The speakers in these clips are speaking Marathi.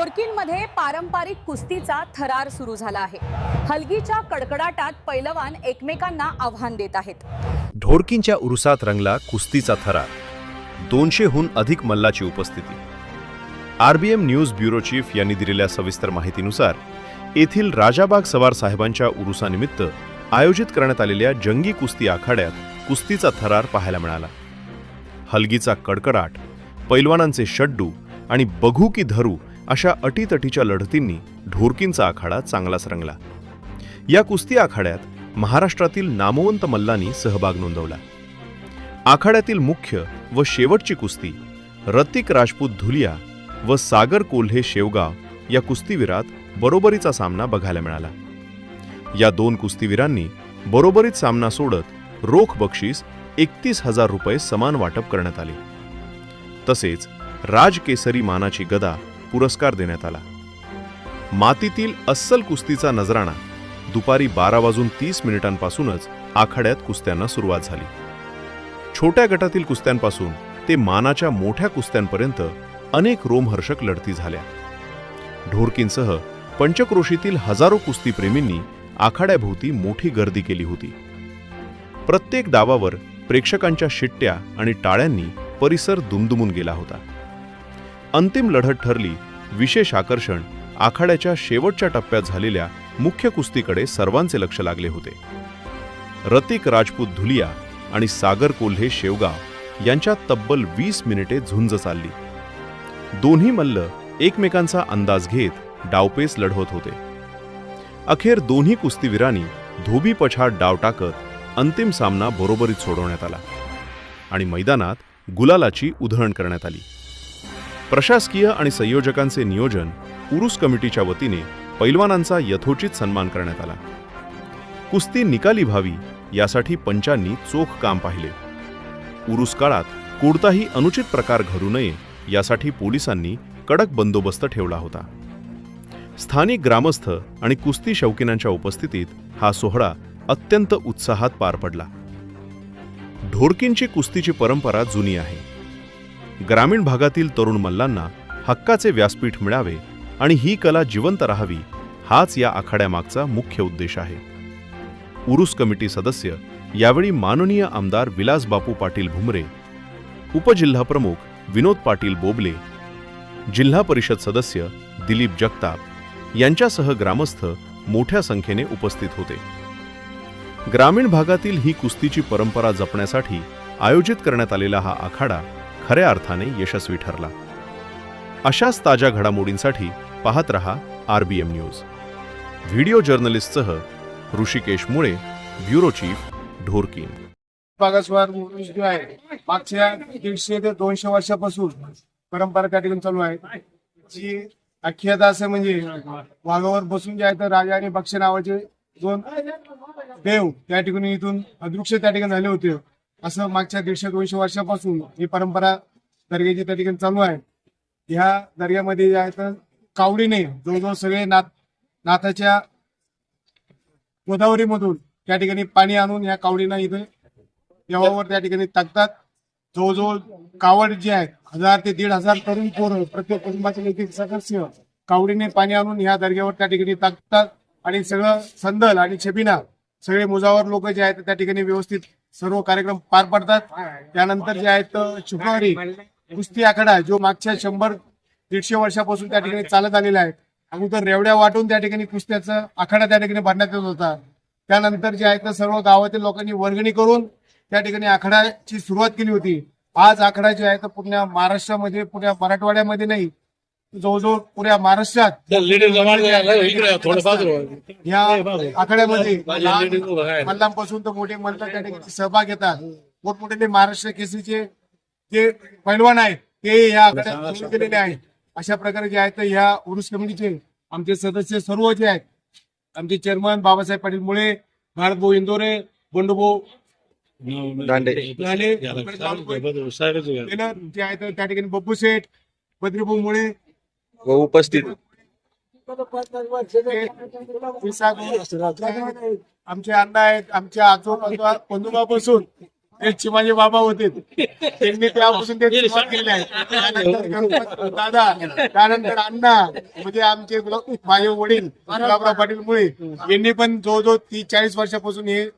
ढोरकींमध्ये पारंपरिक कुस्तीचा थरार सुरू झाला आहे। हलगीच्या कडकडाटात पैलवान एकमेकांना आव्हान देत आहेत। ढोरकींच्या उरुसात रंगला कुस्तीचा थरार। 200हून अधिक मल्लाची उपस्थिती। आरबीएम न्यूज ब्युरो चीफ यांनी दिलेल्या सविस्तर माहितीनुसार येथील राजाबाग सवार साहेबांच्या उरुसानिमित्त आयोजित करण्यात आलेल्या जंगी कुस्ती आखाड्यात कुस्तीचा थरार पाहायला मिळाला। हलगीचा कडकडाट, पैलवानांचे शड्डू आणि बघू की धरू अशा अटीतटीच्या लढतींनी ढोरकींचा आखाडा चांगलाच रंगला। या कुस्ती आखाड्यात महाराष्ट्रातील नामवंत मल्लांनी सहभाग नोंदवला। आखाड्यातील मुख्य व शेवटची कुस्ती रतिक राजपूत धुलिया व सागर कोल्हे शेवगाव या कुस्तीवीरात बरोबरीचा सामना बघायला मिळाला। या दोन कुस्तीवीरांनी बरोबरीत सामना सोडत रोख बक्षीस 31,000 रुपये समान वाटप करण्यात आले। तसेच राजकेसरी मानाची गदा पुरस्कार देण्यात आला। मातीतील अस्सल कुस्तीचा नजराणा दुपारी 12:30 आखाड्यात कुस्त्यांना सुरुवात झाली। छोट्या गटातील कुस्त्यांपासून ते मानाच्या मोठ्या कुस्त्यांपर्यंत अनेक रोमहर्षक लढती झाल्या। ढोरकींसह पंचक्रोशीतील हजारो कुस्तीप्रेमींनी आखाड्याभोवती मोठी गर्दी केली होती। प्रत्येक डावावर प्रेक्षकांच्या शिट्ट्या आणि टाळ्यांनी परिसर दुमदुमून गेला होता। अंतिम लढत ठरली। विशेष आकर्षण आखाड्याच्या शेवटच्या टप्प्यात झालेल्या मुख्य कुस्तीकडे सर्वांचे लक्ष लागले होते। रतिक राजपूत धुलिया आणि सागर कोल्हे शेवगाव यांच्यात तब्बल 20 मिनिटे झुंज चालली। दोन्ही मल्ल एकमेकांचा अंदाज घेत डावपेच लढवत होते। अखेर दोन्ही कुस्तीवीरांनी धोबी पछाड डाव टाकत अंतिम सामना बरोबरीत सोडवण्यात आला आणि मैदानात गुलालाची उधळण करण्यात आली। प्रशासकीय आणि संयोजकांचे नियोजन, उरूस कमिटीच्या वतीने पैलवानांचा यथोचित सन्मान करण्यात आला। कुस्ती निकाली व्हावी यासाठी पंचांनी चोख काम पाहिले। उरूस काळात कोणताही अनुचित प्रकार घडू नये यासाठी पोलिसांनी कडक बंदोबस्त ठेवला होता। स्थानिक ग्रामस्थ आणि कुस्ती शौकीनांच्या उपस्थितीत हा सोहळा अत्यंत उत्साहात पार पडला। ढोरकींची कुस्तीची परंपरा जुनी आहे। ग्रामीण भागातील तरुण मल्लांना हक्काचे व्यासपीठ मिळावे आणि ही कला जिवंत राहावी हाच या आखाड्यामागचा मुख्य उद्देश आहे। उरूस कमिटी सदस्य यावेळी माननीय आमदार विलास बापू पाटील भुमरे, उपजिल्हाप्रमुख विनोद पाटील बोबले, जिल्हा परिषद सदस्य दिलीप जगताप यांच्यासह ग्रामस्थ मोठ्या संख्येने उपस्थित होते। ग्रामीण भागातील ही कुस्तीची परंपरा जपण्यासाठी आयोजित करण्यात आलेला हा आखाडा खऱ्या अर्थाने यशस्वी ठरला। अशाच ताज्या घडामोडींसाठी पाहत रहा आरबीएम न्यूज। व्हिडिओ जर्नलिस्टसह ऋषिकेश मुळे, ब्युरो चीफ, ढोरकी। मागासवार जो आहे मागच्या 150 ते 200 वर्षापासून परंपरा त्या ठिकाणी चालू आहे। जी आख्याता असं म्हणजे वाघावर बसून जे आहे तर राजा आणि बक्ष नावाचे दोन देव त्या ठिकाणी इथून अदृश्य त्या ठिकाणी झाले होते। असं मागच्या 150-200 वर्षापासून ही परंपरा दर्ग्याची त्या ठिकाणी चालू आहे। ह्या दर्ग्यामध्ये जे आहे तर कावडीने जवळजवळ सगळे नाथाच्या गोदावरीमधून त्या ठिकाणी पाणी आणून या कावडीना इथे देवावर त्या ठिकाणी टाकतात। जवळजवळ कावड जे आहे 1000 ते 1500 तरुण पोरं प्रत्येक कुटुंबाचे एक सदस्य कावडीने पाणी आणून ह्या दर्ग्यावर त्या ठिकाणी टाकतात आणि सगळं संदल आणि छबिना सगळे मुजावर लोक जे आहेत त्या ठिकाणी व्यवस्थित सर्व कार्यक्रम पार पडतात। त्यानंतर जे आहेत शुक्रवारी कुस्ती आखाडा जो मागच्या 100-150 वर्षापासून त्या ठिकाणी चालत आलेला आहे। अगोदर रेवड्या वाटून त्या ठिकाणी कुस्त्याचा आखाडा त्या ठिकाणी भरण्यात येत होता। त्यानंतर जे आहे सर्व गावातील लोकांनी वर्गणी करून त्या ठिकाणी आखाड्याची सुरुवात केली होती। आज आखाडा जे आहे तर पुण्या महाराष्ट्रामध्ये, पुण्या मराठवाड्यामध्ये नाही, जवळजवळ पुऱ्या महाराष्ट्रात या आखाड्यामध्ये मल्लांपासून तर मोठे मल्ल त्या ठिकाणी सहभाग घेतात। मोठमोठे महाराष्ट्र केसरीचे जे पैलवान आहेत ते या आखाड्यात केलेले आहेत। अशा प्रकारे जे आहेत ह्या उरूस कमिटीचे आमचे सदस्य सर्व जे आहेत, आमचे चेअरमन बाबासाहेब पाटील मुळे, भारतभाऊ इंदोरे, बंडूभाऊ दांडे जे आहेत त्या ठिकाणी बब्बू शेठ, बद्रीभाऊ मुळे उपस्थित आमचे अण्णा आहेत, आमच्या आजोबापासून ते चिमाजी बाबा होते त्यांनी तेव्हापासून ते सुरुवात केली आहे. त्यानंतर गणपत दादा, त्यानंतर अण्णा म्हणजे आमचे माझे वडील गुलाबराव पाटील मुळे यांनी पण जवळजवळ 30-40 वर्षापासून हे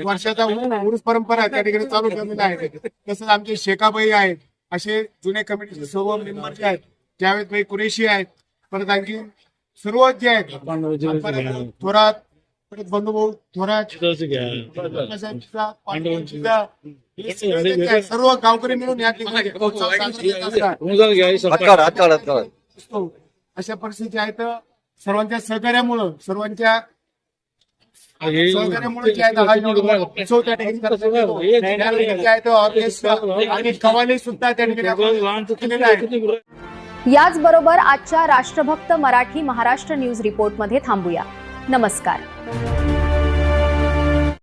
वर्षाचा उरूस परंपरा त्या ठिकाणी चालू ठेवलेला आहे. तसंच आमचे शेकाबाई आहेत, असे जुने कमिटीचे सर्व मेंबर जे आहेत, जावेदभाई कुरेशी आहेत, परत आणखी सर्व जे आहेत थोरात, परत बंधुभाऊ थोरात, सर्व गावकरी मिळून या ठिकाणी उत्सव साजरा करत असतात. अशा परिस्थिती आहेत. सर्वांच्या सहकार्यामुळं जे आहेत हा उत्सव त्या ठिकाणी करता येतो. जे आहेत ऑर्केस्ट्रा आणि कव्वाली सुद्धा त्या ठिकाणी आपण केलेलं आहे. याचबरोबर आजच्या राष्ट्रभक्त मराठी महाराष्ट्र न्यूज रिपोर्टमध्ये थांबूया. नमस्कार.